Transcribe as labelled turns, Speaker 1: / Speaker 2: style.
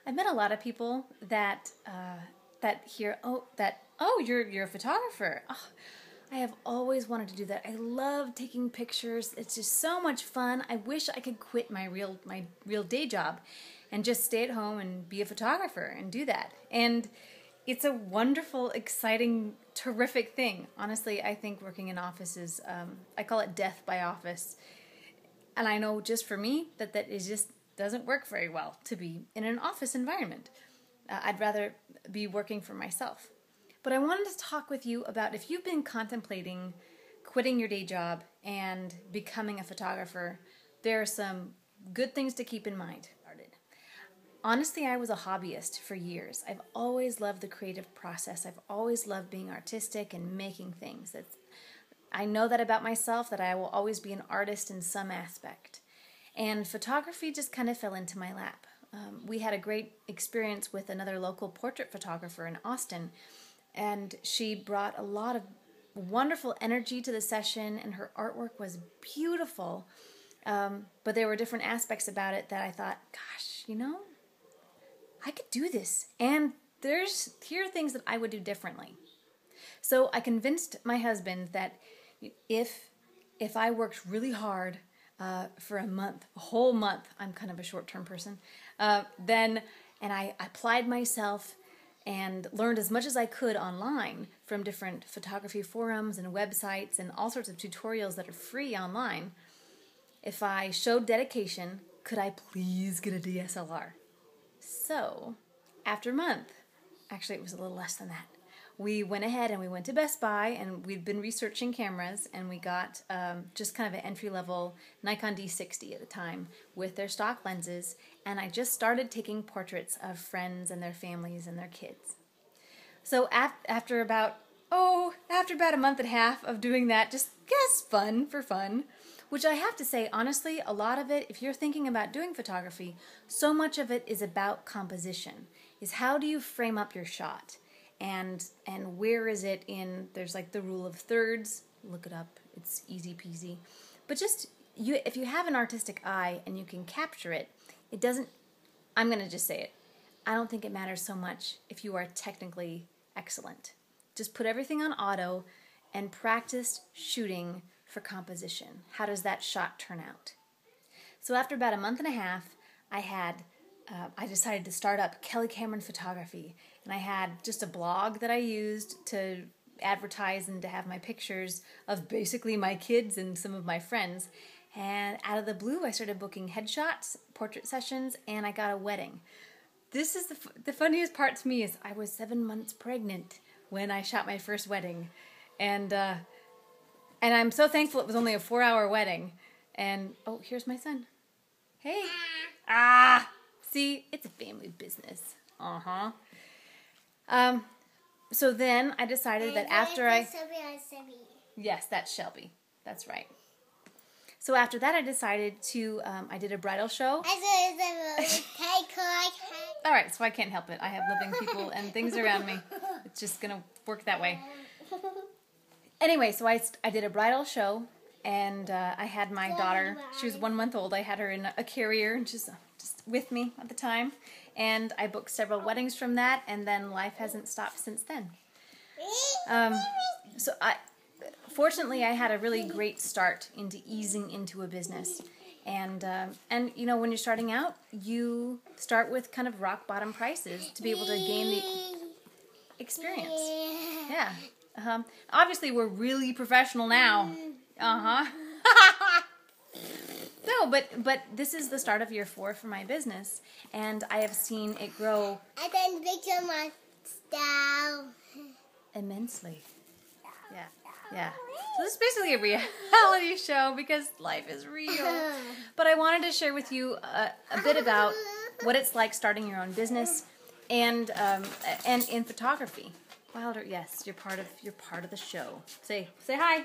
Speaker 1: I've met a lot of people that hear, you're a photographer. Oh, I have always wanted to do that. I love taking pictures. It's just so much fun. I wish I could quit my real day job and just stay at home and be a photographer and do that. And it's a wonderful, exciting, terrific thing. Honestly, I think working in office is, I call it death by office. And I know just for me that it just doesn't work very well to be in an office environment. I'd rather be working for myself. But I wanted to talk with you about if you've been contemplating quitting your day job and becoming a photographer, there are some good things to keep in mind. Honestly, I was a hobbyist for years. I've always loved the creative process. I've always loved being artistic and making things. I know that about myself, that I will always be an artist in some aspect. And photography just kind of fell into my lap. We had a great experience with another local portrait photographer in Austin, and she brought a lot of wonderful energy to the session, and her artwork was beautiful. But there were different aspects about it that I thought, gosh, I could do this. And here are things that I would do differently. So I convinced my husband that if I worked really hard for a month, a whole month, I'm kind of a short-term person, and I applied myself and learned as much as I could online from different photography forums and websites and all sorts of tutorials that are free online. If I showed dedication, could I please get a DSLR? So, after a month, actually it was a little less than that, we went ahead and we went to Best Buy, and we'd been researching cameras, and we got just kind of an entry-level Nikon D60 at the time with their stock lenses, and I just started taking portraits of friends and their families and their kids. So after about a month and a half of doing that, just fun for fun, which I have to say, honestly, a lot of it, if you're thinking about doing photography, so much of it is about composition, is how do you frame up your shot, and where is it in, there's like the rule of thirds, look it up, it's easy peasy, but just, if you have an artistic eye and you can capture it, it doesn't, I'm going to just say it, I don't think it matters so much if you are technically excellent. Just put everything on auto and practice shooting for composition. How does that shot turn out? So after about a month and a half, I decided to start up Kelly Cameron Photography, and I had just a blog that I used to advertise and to have my pictures of basically my kids and some of my friends. And out of the blue, I started booking headshots, portrait sessions, and I got a wedding. This is the funniest part to me is I was 7 months pregnant when I shot my first wedding, and I'm so thankful it was only a 4-hour wedding. And, oh, here's my son. Hey. See, it's a family business. So then I decided that after Yes, that's Shelby. That's right. So after that I decided to, I did a bridal show. All right, so I can't help it. I have living people and things around me. It's just going to work that way. Anyway, so I did a bridal show, and I had my daughter. She was 1 month old. I had her in a carrier, and she's just with me at the time. And I booked several weddings from that, and then life hasn't stopped since then. Fortunately, I had a really great start into easing into a business. And when you're starting out, you start with kind of rock bottom prices to be able to gain the experience. Yeah. Obviously, we're really professional now. No, but this is the start of year 4 for my business, and I have seen it grow immensely. Yeah. So this is basically a reality show because life is real. But I wanted to share with you a bit about what it's like starting your own business and in photography. Wilder, yes, you're part of the show. Say hi.